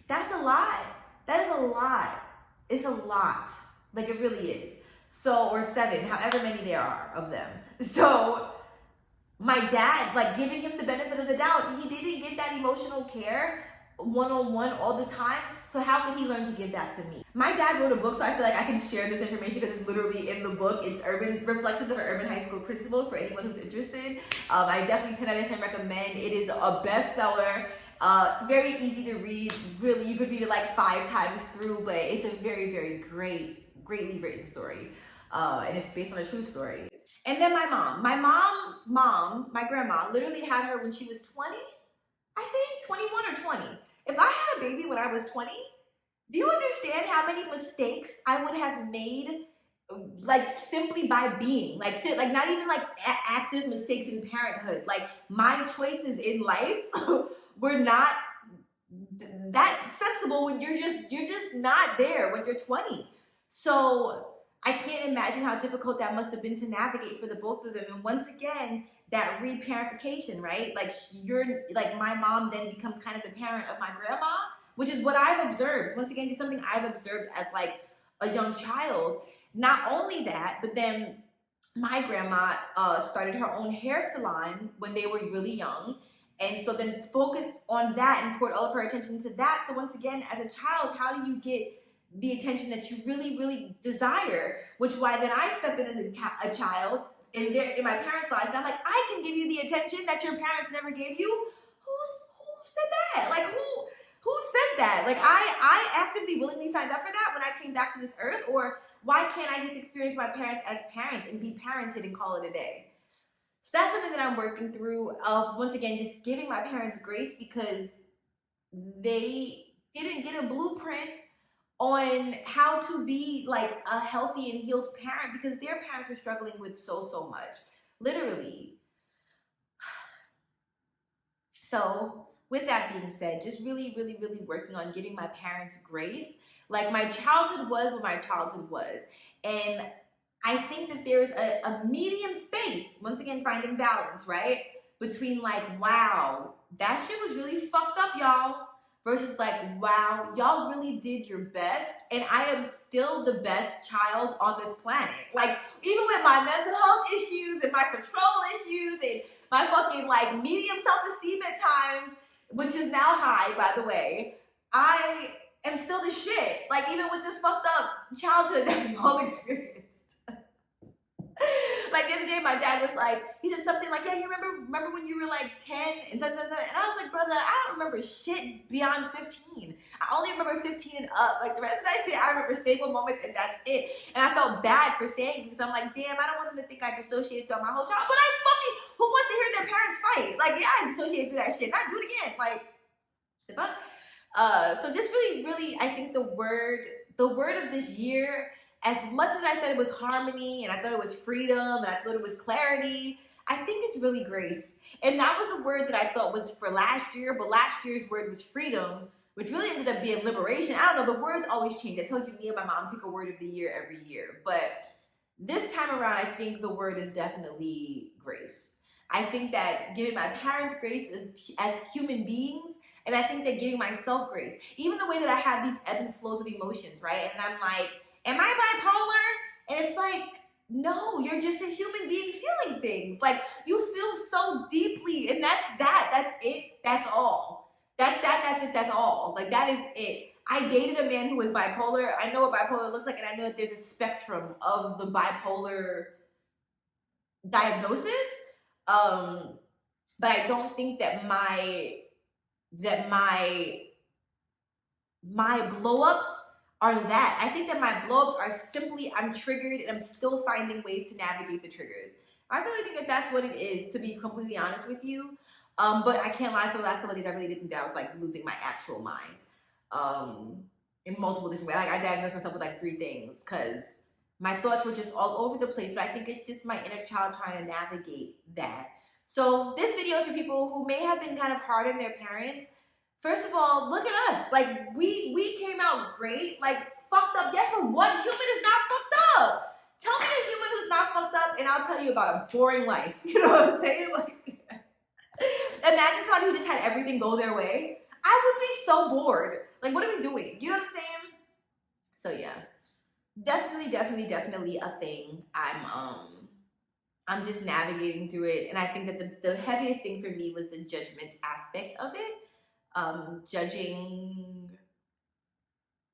That's a lot. That is a lot. It's a lot. Like it really is. So, or 7, however many there are of them. So my dad, like giving him the benefit of the doubt, he didn't get that emotional care one-on-one all the time. So how could he learn to give that to me? My dad wrote a book, so I feel like I can share this information because it's literally in the book. It's Reflections of an Urban High School Principal for anyone who's interested. I definitely 10 out of 10 recommend. It is a bestseller. Very easy to read. Really, you could read it like 5 times through, but it's a very, very greatly written story. And it's based on a true story. And then my mom's mom, my grandma, literally had her when she was 20, I think 21 or 20. If I had a baby when I was 20, do you understand how many mistakes I would have made, like simply by being, like not even like active mistakes in parenthood. Like my choices in life were not that sensible when you're just not there when you're 20. So I can't imagine how difficult that must have been to navigate for the both of them. And once again, that reparentification, right? Like my mom then becomes kind of the parent of my grandma, which is what I've observed. Once again, it's something I've observed as like a young child. Not only that, but then my grandma started her own hair salon when they were really young. And so then focused on that and poured all of her attention to that. So once again, as a child, how do you get the attention that you really, really desire? Which why then I step in as a child in my parents' lives, and I'm like, I can give you the attention that your parents never gave you. Who said that? Like who said that? Like I actively, willingly signed up for that when I came back to this earth. Or why can't I just experience my parents as parents and be parented and call it a day? So that's something that I'm working through, of once again just giving my parents grace, because they didn't get a blueprint on how to be like a healthy and healed parent, because their parents are struggling with so much, literally. So with that being said, just really working on giving my parents grace. Like my childhood was what my childhood was, and I think that there's a medium space, once again finding balance, right, between like, wow, that shit was really fucked up, y'all, versus like, wow, y'all really did your best, and I am still the best child on this planet. Like, even with my mental health issues and my control issues and my fucking like medium self-esteem at times, which is now high, by the way, I am still the shit. Like, even with this fucked up childhood that we all experienced. Like the other day, my dad was like, he said something like, yeah, you remember when you were like 10 and such. And I was like, brother, I don't remember shit beyond 15. I only remember 15 and up. Like the rest of that shit, I remember stable moments and that's it. And I felt bad for saying it, because I'm like, damn, I don't want them to think I dissociated throughout my whole child. But who wants to hear their parents fight? Like, yeah, I dissociated through that shit. Not do it again. Like, step up. So just really, I think the word of this year, as much as I said it was harmony and I thought it was freedom and I thought it was clarity, I think it's really grace. And that was a word that I thought was for last year, but last year's word was freedom, which really ended up being liberation. I don't know, the words always change. I told you, me and my mom pick a word of the year every year. But this time around, I think the word is definitely grace. I think that giving my parents grace as human beings, and I think that giving myself grace, even the way that I have these ebb and flows of emotions, right? And I'm like, am I bipolar? And it's like, no, you're just a human being feeling things. Like, you feel so deeply, and that's it, that's all. That's it, that's all. Like, that is it. I dated a man who was bipolar. I know what bipolar looks like, and I know that there's a spectrum of the bipolar diagnosis. But I don't think that my blow-ups are that. I think that my blow-ups are simply, I'm triggered and I'm still finding ways to navigate the triggers. I really think that that's what it is, to be completely honest with you. But I can't lie, for the last couple of days, I really did think that I was like losing my actual mind. In multiple different ways. Like I diagnosed myself with like 3 things because my thoughts were just all over the place. But I think it's just my inner child trying to navigate that. So this video is for people who may have been kind of hard on their parents. First of all, look at us. Like we came out great. Like fucked up. Yes, but what human is not fucked up? Tell me a human who's not fucked up, and I'll tell you about a boring life. You know what I'm saying? Like, imagine somebody who just had everything go their way. I would be so bored. Like, what are we doing? You know what I'm saying? So yeah, definitely a thing. I'm just navigating through it, and I think that the heaviest thing for me was the judgment aspect of it. Judging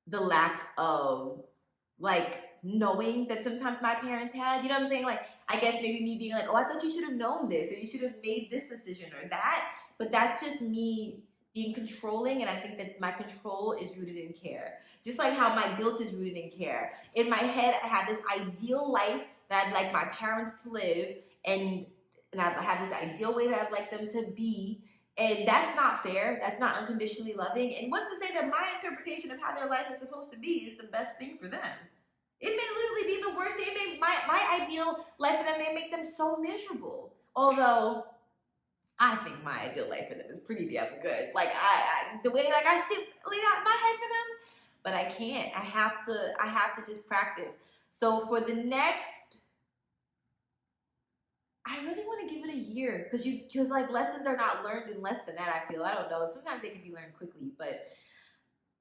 the lack of like knowing that sometimes my parents had, you know what I'm saying? Like, I guess maybe me being like, oh, I thought you should have known this, or you should have made this decision or that. But that's just me being controlling, and I think that my control is rooted in care. Just like how my guilt is rooted in care. In my head, I had this ideal life that I'd like my parents to live, and I had this ideal way that I'd like them to be. And that's not fair. That's not unconditionally loving. And what's to say that my interpretation of how their life is supposed to be is the best thing for them? It may literally be the worst thing. It may, my ideal life for them may make them so miserable. Although, I think my ideal life for them is pretty damn good. Like, the way like I should laid out in my head for them, but I can't. I have to just practice. So for the next, I really want to give it a year, because like lessons are not learned in less than that. I feel, I don't know. Sometimes they can be learned quickly, but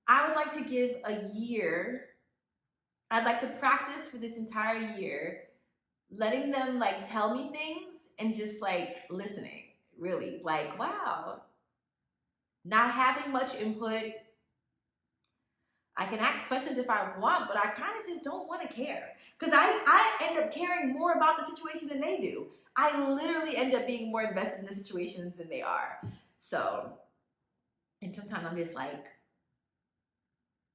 I would like to give a year. I'd like to practice for this entire year, letting them like tell me things and just like listening. Really, like, wow, not having much input. I can ask questions if I want, but I kind of just don't want to care, because I end up caring more about the situation than they do. I literally end up being more invested in the situations than they are. So, and sometimes I'm just like,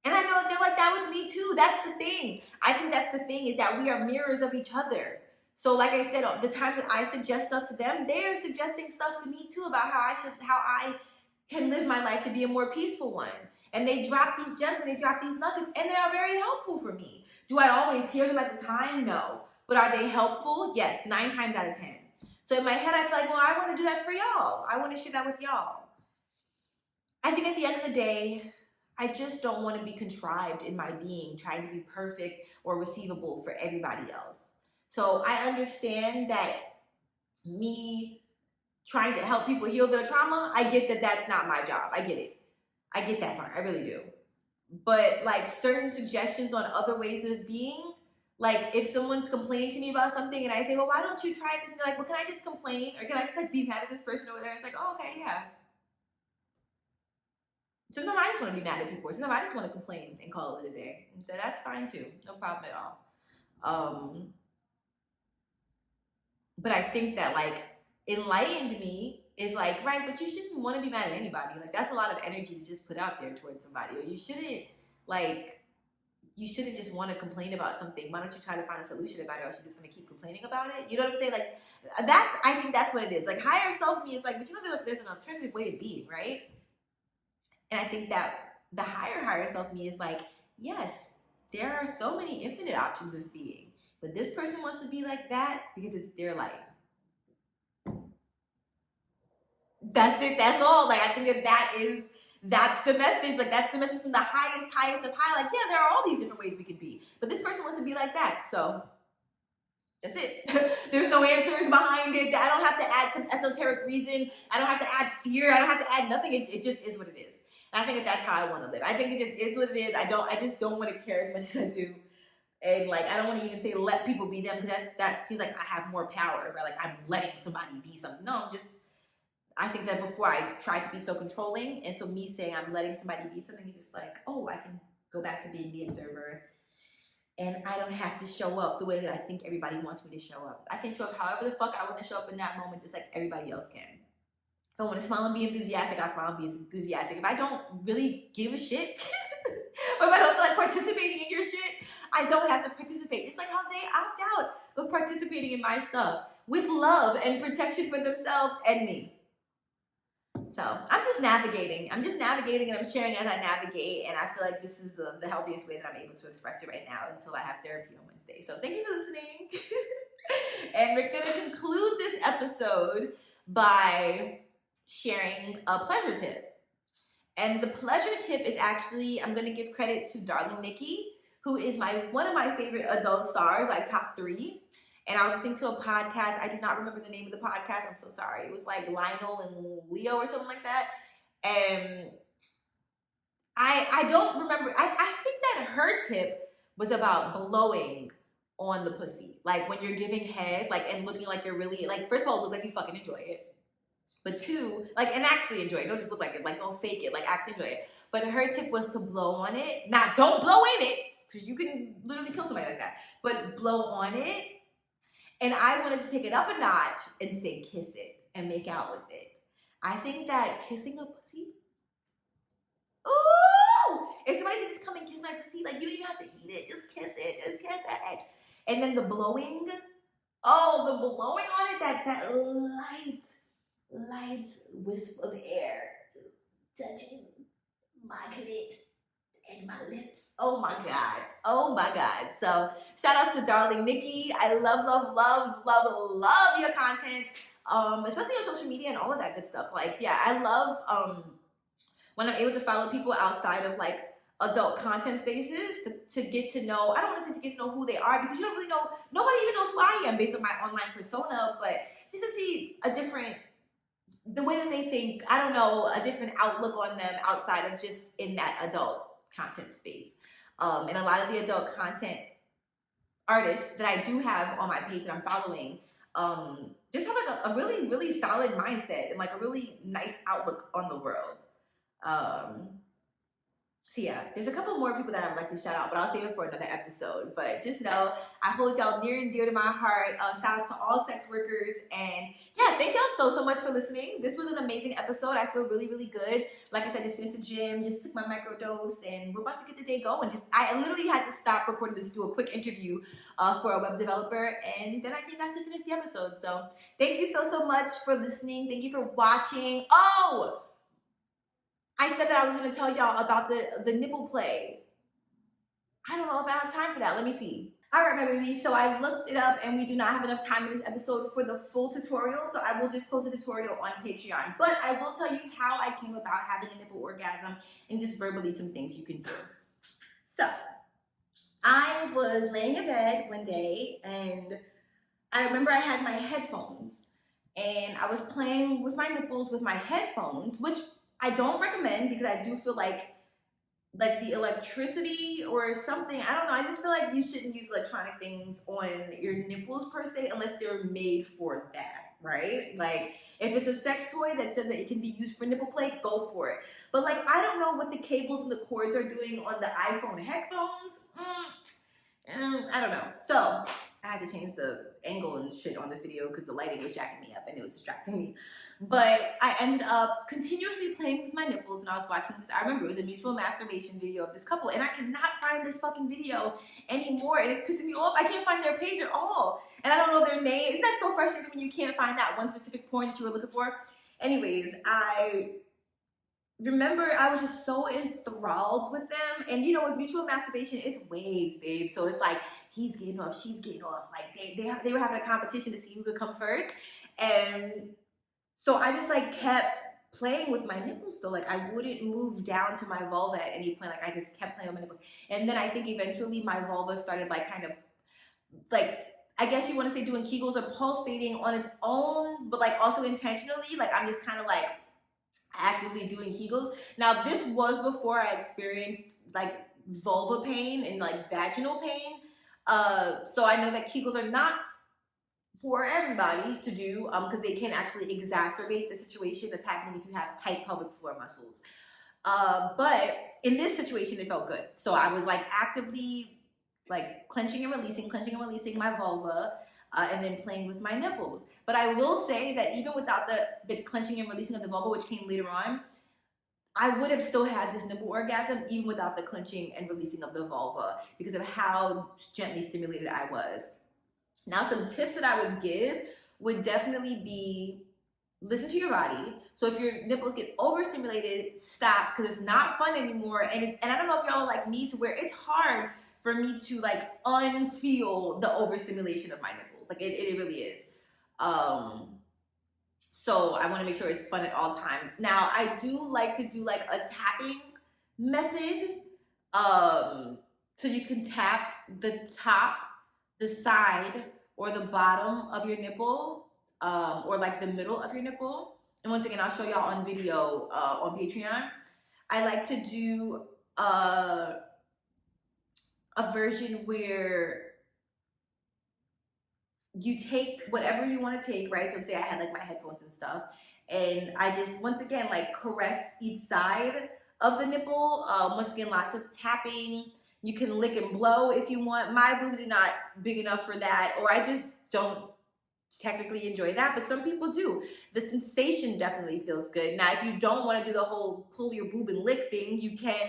and I know they're like that with me too. That's the thing. I think that's the thing, is that we are mirrors of each other. So like I said, the times that I suggest stuff to them, they're suggesting stuff to me too about how I can live my life to be a more peaceful one. And they drop these gems and they drop these nuggets, and they are very helpful for me. Do I always hear them at the time? No. But are they helpful? Yes, 9 times out of 10. So in my head, I feel like, well, I want to do that for y'all. I want to share that with y'all. I think at the end of the day, I just don't want to be contrived in my being, trying to be perfect or receivable for everybody else. So I understand that me trying to help people heal their trauma, I get that that's not my job. I get it. I get that part. I really do. But like certain suggestions on other ways of being, like if someone's complaining to me about something and I say, well, why don't you try this? And they're like, well, can I just complain? Or can I just like be mad at this person or whatever? It's like, oh, okay, yeah. Sometimes I just want to be mad at people. Sometimes I just want to complain and call it a day. That's fine too. No problem at all. But I think that like enlightened me is like, right, but you shouldn't want to be mad at anybody. Like that's a lot of energy to just put out there towards somebody. Or you shouldn't just want to complain about something. Why don't you try to find a solution about it, or else you're just going to keep complaining about it? You know what I'm saying? Like I think that's what it is. Like higher self me is like, but you know there's an alternative way of being, right? And I think that the higher self me is like, yes, there are so many infinite options of being. But this person wants to be like that because it's their life. That's it. That's all. Like, I think that's the message. Like, that's the message from the highest of high. Like, yeah, there are all these different ways we could be. But this person wants to be like that. So, that's it. There's no answers behind it. I don't have to add some esoteric reason. I don't have to add fear. I don't have to add nothing. It just is what it is. And I think that's how I want to live. I think it just is what it is. I just don't want to care as much as I do. And like, I don't want to even say let people be them, because that seems like I have more power, right? Like I'm letting somebody be something. No, I think that before I tried to be so controlling, and so me saying I'm letting somebody be something is just like, oh, I can go back to being the observer, and I don't have to show up the way that I think everybody wants me to show up. I can show up however the fuck I want to show up in that moment, just like everybody else can. If I want to smile and be enthusiastic, I'll smile and be enthusiastic. If I don't really give a shit, or if I don't feel like participating in your shit, I don't have to participate. It's like how they opt out of participating in my stuff with love and protection for themselves and me. So I'm just navigating. I'm and I'm sharing as I navigate. And I feel like this is the healthiest way that I'm able to express it right now until I have therapy on Wednesday. So thank you for listening. And we're going to conclude this episode by sharing a pleasure tip. And the pleasure tip is actually, I'm going to give credit to darling Nikki, who is one of my favorite adult stars, like top 3. And I was listening to a podcast. I do not remember the name of the podcast. I'm so sorry. It was like Lionel and Leo or something like that. And I don't remember. I think that her tip was about blowing on the pussy. Like when you're giving head, like, and looking like you're really, like, first of all, look like you fucking enjoy it. But 2, like, and actually enjoy it. Don't just look like it. Like, don't fake it. Like, actually enjoy it. But her tip was to blow on it. Now, don't blow in it, because you can literally kill somebody like that. But blow on it. And I wanted to take it up a notch and say kiss it and make out with it. I think that kissing a pussy, ooh! If somebody can just come and kiss my pussy, like, you don't even have to eat it. Just kiss it. Just kiss it. And then the blowing, the blowing on it, that light wisp of air just touching my clit and my lips. Oh my God. So shout out to darling Nikki. I love your content, especially on social media and all of that good stuff. Like, yeah, I love when I'm able to follow people outside of like adult content spaces to get to know, I don't want to say to get to know who they are, because you don't really know, nobody even knows who I am based on my online persona, but just to see the way that they think, I don't know, a different outlook on them outside of just in that adult content space. And a lot of the adult content artists that I do have on my page that I'm following just have like a really, really solid mindset and like a really nice outlook on the world. So yeah, there's a couple more people that I'd like to shout out, but I'll save it for another episode. But just know, I hold y'all near and dear to my heart. Shout out to all sex workers. And yeah, thank y'all so much for listening. This was an amazing episode. I feel really, really good. Like I said, just finished the gym, just took my microdose, and we're about to get the day going. I literally had to stop recording this to do a quick interview for a web developer, and then I came back to finish the episode. So thank you so much for listening. Thank you for watching. Oh! I said that I was going to tell y'all about the nipple play. I don't know if I have time for that. Let me see. All right, my baby. So I looked it up, and we do not have enough time in this episode for the full tutorial, so I will just post a tutorial on Patreon. But I will tell you how I came about having a nipple orgasm and just verbally some things you can do. So I was laying in bed one day, and I remember I had my headphones, and I was playing with my nipples with my headphones, which I don't recommend, because I do feel like the electricity or something, I don't know, I just feel like you shouldn't use electronic things on your nipples per se unless they're made for that, right? Like, if it's a sex toy that says that it can be used for nipple play, go for it. But like, I don't know what the cables and the cords are doing on the iPhone headphones. I don't know. So I had to change the angle and shit on this video because the lighting was jacking me up and it was distracting me. But I ended up continuously playing with my nipples, and I was watching this. I remember it was a mutual masturbation video of this couple, and I cannot find this fucking video anymore, and it's pissing me off. I can't find their page at all, and I don't know their name. Isn't that so frustrating when you can't find that one specific porn that you were looking for? Anyways, I remember I was just so enthralled with them, and you know, with mutual masturbation, it's waves, babe. So it's like he's getting off, she's getting off. Like they were having a competition to see who could come first, and so I just like kept playing with my nipples still. Like I wouldn't move down to my vulva at any point. Like I just kept playing with my nipples. And then I think eventually my vulva started like kind of like, I guess you want to say doing Kegels or pulsating on its own, but like also intentionally. Like I'm just kind of like actively doing Kegels. Now this was before I experienced like vulva pain and like vaginal pain. So I know that Kegels are not for everybody to do, because they can actually exacerbate the situation that's happening if you have tight pelvic floor muscles. But in this situation, it felt good. So I was like actively like clenching and releasing my vulva, and then playing with my nipples. But I will say that even without the clenching and releasing of the vulva, which came later on, I would have still had this nipple orgasm even without the clenching and releasing of the vulva because of how gently stimulated I was. Now, some tips that I would give would definitely be listen to your body. So if your nipples get overstimulated, stop, because it's not fun anymore. And I don't know if y'all are like me, to where it's hard for me to like unfeel the overstimulation of my nipples. Like it really is. So I want to make sure it's fun at all times. Now, I do like to do like a tapping method. So you can tap the top, the side, or the bottom of your nipple, or like the middle of your nipple. And once again, I'll show y'all on video on Patreon. I like to do a version where you take whatever you want to take, right? So say I had like my headphones and stuff, and I just, once again, like caress each side of the nipple. Once again, lots of tapping. You can lick and blow if you want. My boobs are not big enough for that, or I just don't technically enjoy that, but some people do. The sensation definitely feels good. Now, if you don't want to do the whole pull your boob and lick thing, you can,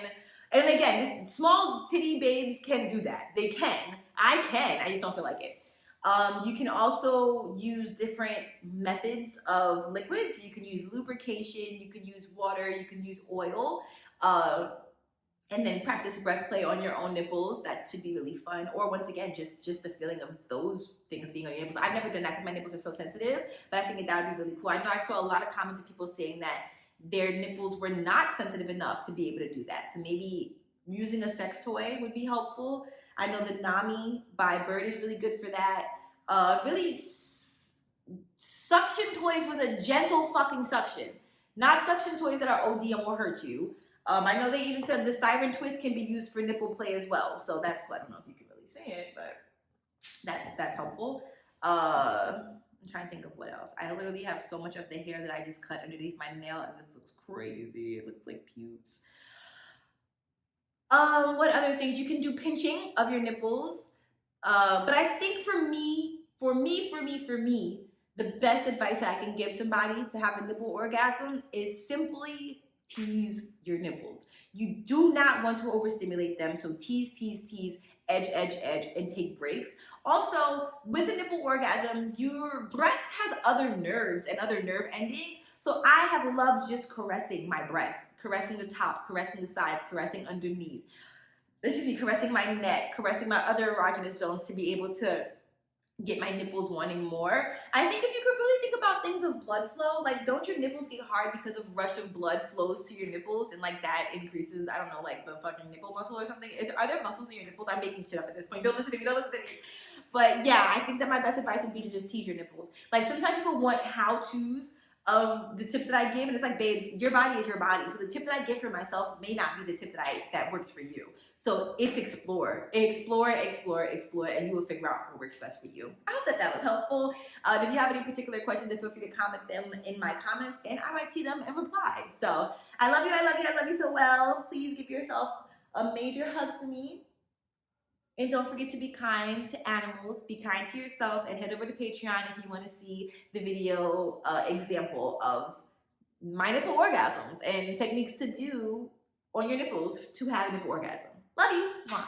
and again, this, small titty babes can do that. They can. I can. I just don't feel like it. You can also use different methods of liquids. You can use lubrication, you can use water, you can use oil, and then practice breath play on your own nipples. That should be really fun. Or once again, just the feeling of those things being on your nipples. I've never done that because my nipples are so sensitive, but I think that would be really cool. I know I saw a lot of comments of people saying that their nipples were not sensitive enough to be able to do that. So maybe using a sex toy would be helpful. I know the Nami by Bird is really good for that. Really suction toys with a gentle fucking suction. Not suction toys that are OD and will hurt you. I know they even said the siren twist can be used for nipple play as well. So that's what, I don't know if you can really say it, but that's helpful. I'm trying to think of what else. I literally have so much of the hair that I just cut underneath my nail, and this looks crazy. It looks like pubes. What other things? You can do pinching of your nipples. But I think for me, the best advice I can give somebody to have a nipple orgasm is simply tease your nipples. You do not want to overstimulate them, so tease, edge, and take breaks. Also, with a nipple orgasm, your breast has other nerves and other nerve endings, so I have loved just caressing my breast, caressing the top, caressing the sides, caressing underneath. Caressing my neck, caressing my other erogenous zones to be able to get my nipples wanting more. I think if you could really think about things of blood flow, like don't your nipples get hard because of rush of blood flows to your nipples and like that increases, I don't know, like the fucking nipple muscle or something. Are there muscles in your nipples? I'm making shit up at this point. Don't listen to me. But yeah, I think that my best advice would be to just tease your nipples. Like sometimes people want how-tos of the tips that I give, and it's like, babes, your body is your body. So the tip that I give for myself may not be the tip that works for you. So it's explore, and you will figure out what works best for you. I hope that was helpful. If you have any particular questions, then feel free to comment them in my comments, and I might see them and reply. So I love you so well. Please give yourself a major hug for me. And don't forget to be kind to animals, be kind to yourself, and head over to Patreon if you want to see the video example of my nipple orgasms and techniques to do on your nipples to have a nipple orgasm. Love you. Mwah.